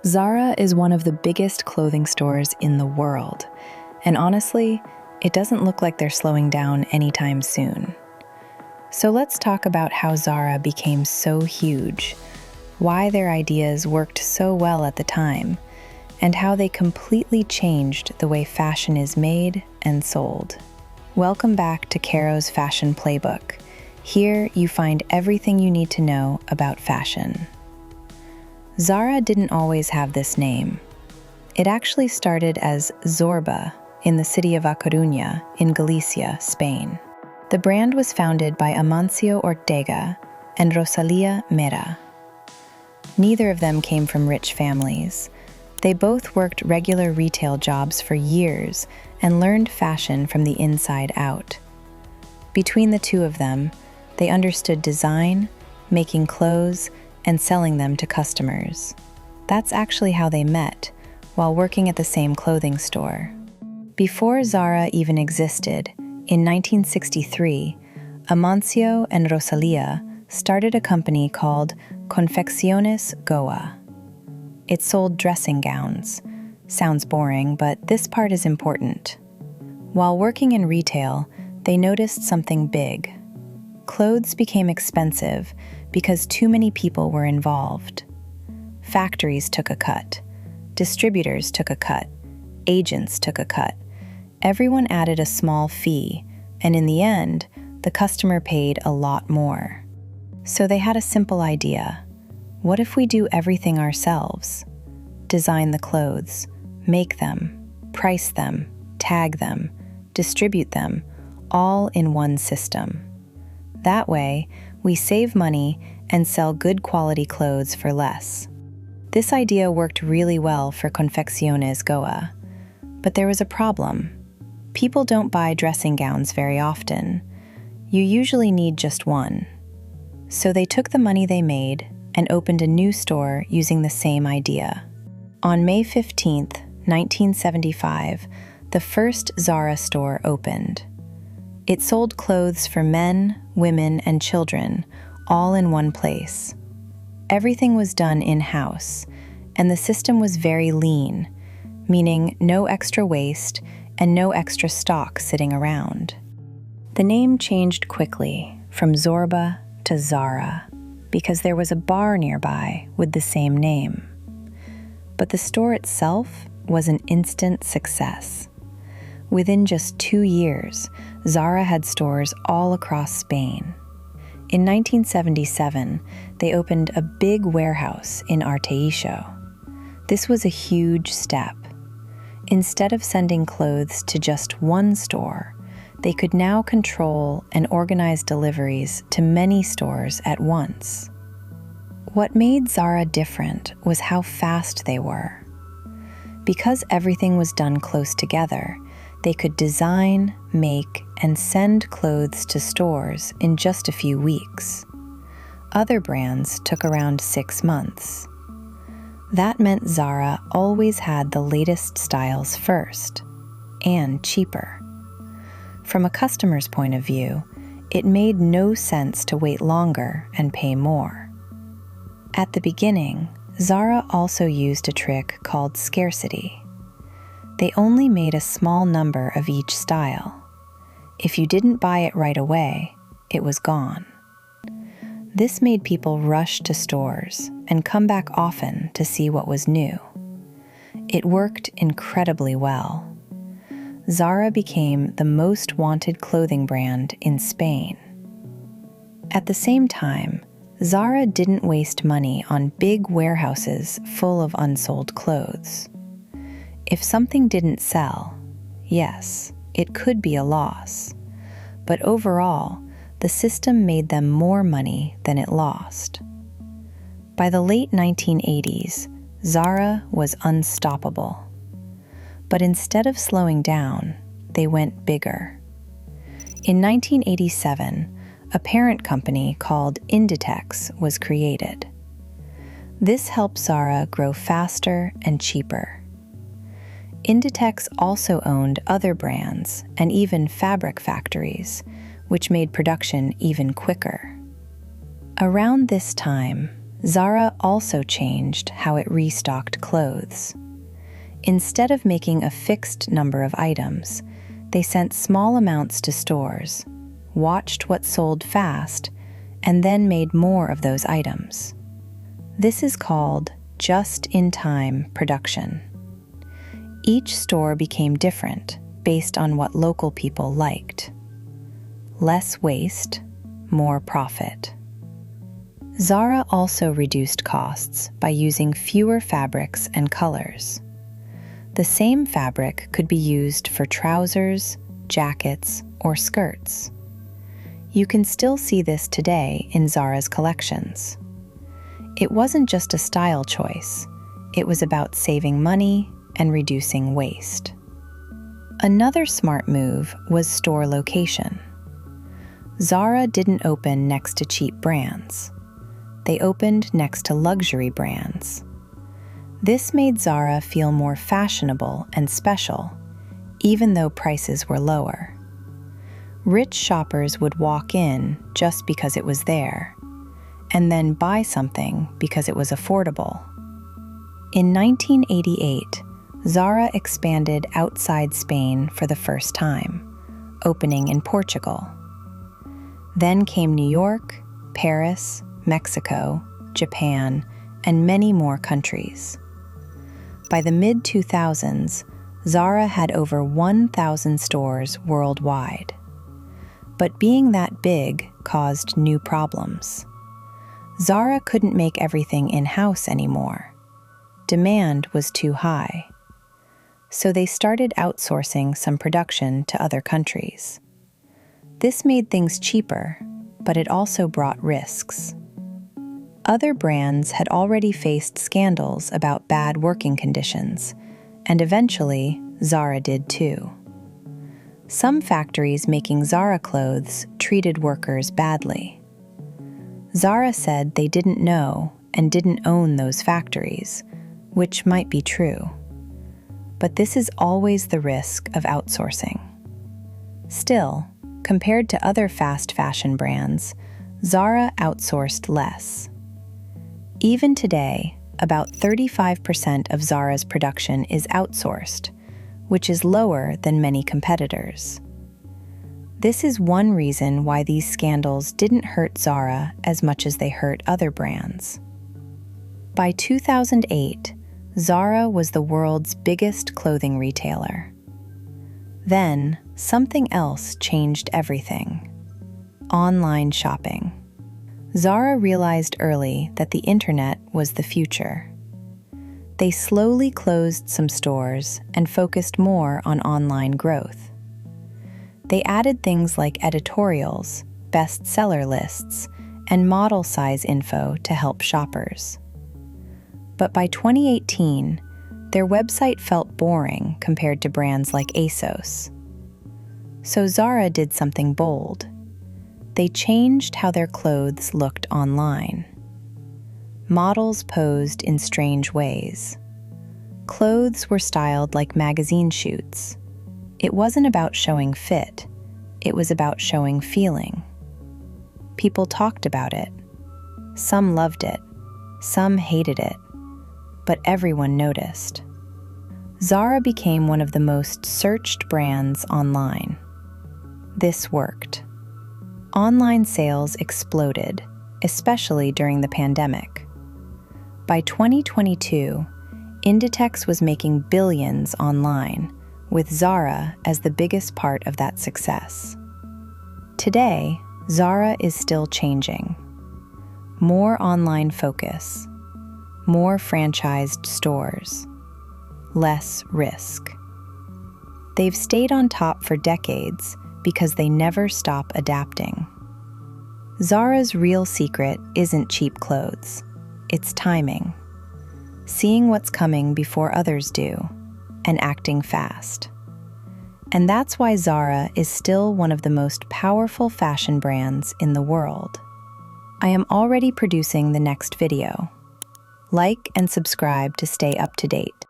Zara is one of the biggest clothing stores in the world, and honestly, it doesn't look like they're slowing down anytime soon. So let's talk about how Zara became so huge, why their ideas worked so well at the time, and how they completely changed the way fashion is made and sold. Welcome back to Caro's Fashion Playbook. Here you find everything you need to know about fashion. Zara didn't always have this name. It actually started as Zorba in the city of A Coruña in Galicia, Spain. The brand was founded by Amancio Ortega and Rosalía Mera. Neither of them came from rich families. They both worked regular retail jobs for years and learned fashion from the inside out. Between the two of them, they understood design, making clothes, and selling them to customers. That's actually how they met, while working at the same clothing store. Before Zara even existed, in 1963, Amancio and Rosalía started a company called Confecciones Goa. It sold dressing gowns. Sounds boring, but this part is important. While working in retail, they noticed something big. Clothes became expensive because too many people were involved. Factories took a cut. Distributors took a cut. Agents took a cut. Everyone added a small fee, and in the end, the customer paid a lot more. So they had a simple idea. What if we do everything ourselves? Design the clothes, make them, price them, tag them, distribute them, all in one system. That way, we save money and sell good quality clothes for less. This idea worked really well for Confecciones Goa, but there was a problem. People don't buy dressing gowns very often. You usually need just one. So they took the money they made and opened a new store using the same idea. On May 15th, 1975, the first Zara store opened. It sold clothes for men, women, and children, all in one place. Everything was done in-house, and the system was very lean, meaning no extra waste and no extra stock sitting around. The name changed quickly from Zorba to Zara because there was a bar nearby with the same name. But the store itself was an instant success. Within just 2 years, Zara had stores all across Spain. In 1977, they opened a big warehouse in Arteixo. This was a huge step. Instead of sending clothes to just one store, they could now control and organize deliveries to many stores at once. What made Zara different was how fast they were. Because everything was done close together, they could design, make, and send clothes to stores in just a few weeks. Other brands took around 6 months. That meant Zara always had the latest styles first, and cheaper. From a customer's point of view, it made no sense to wait longer and pay more. At the beginning, Zara also used a trick called scarcity. They only made a small number of each style. If you didn't buy it right away, it was gone. This made people rush to stores and come back often to see what was new. It worked incredibly well. Zara became the most wanted clothing brand in Spain. At the same time, Zara didn't waste money on big warehouses full of unsold clothes. If something didn't sell, yes, it could be a loss. But overall, the system made them more money than it lost. By the late 1980s, Zara was unstoppable. But instead of slowing down, they went bigger. In 1987, a parent company called Inditex was created. This helped Zara grow faster and cheaper. Inditex also owned other brands and even fabric factories, which made production even quicker. Around this time, Zara also changed how it restocked clothes. Instead of making a fixed number of items, they sent small amounts to stores, watched what sold fast, and then made more of those items. This is called just-in-time production. Each store became different based on what local people liked. Less waste, more profit. Zara also reduced costs by using fewer fabrics and colors. The same fabric could be used for trousers, jackets, or skirts. You can still see this today in Zara's collections. It wasn't just a style choice, it was about saving money and reducing waste. Another smart move was store location. Zara didn't open next to cheap brands. They opened next to luxury brands. This made Zara feel more fashionable and special, even though prices were lower. Rich shoppers would walk in just because it was there, and then buy something because it was affordable. In 1988, Zara expanded outside Spain for the first time, opening in Portugal. Then came New York, Paris, Mexico, Japan, and many more countries. By the mid-2000s, Zara had over 1,000 stores worldwide. But being that big caused new problems. Zara couldn't make everything in-house anymore. Demand was too high. So they started outsourcing some production to other countries. This made things cheaper, but it also brought risks. Other brands had already faced scandals about bad working conditions, and eventually, Zara did too. Some factories making Zara clothes treated workers badly. Zara said they didn't know and didn't own those factories, which might be true. But this is always the risk of outsourcing. Still, compared to other fast fashion brands, Zara outsourced less. Even today, about 35% of Zara's production is outsourced, which is lower than many competitors. This is one reason why these scandals didn't hurt Zara as much as they hurt other brands. By 2008, Zara was the world's biggest clothing retailer. Then, something else changed everything: online shopping. Zara realized early that the internet was the future. They slowly closed some stores and focused more on online growth. They added things like editorials, bestseller lists, and model size info to help shoppers. But by 2018, their website felt boring compared to brands like ASOS. So Zara did something bold. They changed how their clothes looked online. Models posed in strange ways. Clothes were styled like magazine shoots. It wasn't about showing fit, it was about showing feeling. People talked about it. Some loved it, some hated it, but everyone noticed. Zara became one of the most searched brands online. This worked. Online sales exploded, especially during the pandemic. By 2022, Inditex was making billions online, with Zara as the biggest part of that success. Today, Zara is still changing. More online focus, more franchised stores, less risk. They've stayed on top for decades because they never stop adapting. Zara's real secret isn't cheap clothes, it's timing. Seeing what's coming before others do, and acting fast. And that's why Zara is still one of the most powerful fashion brands in the world. I am already producing the next video. Like and subscribe to stay up to date.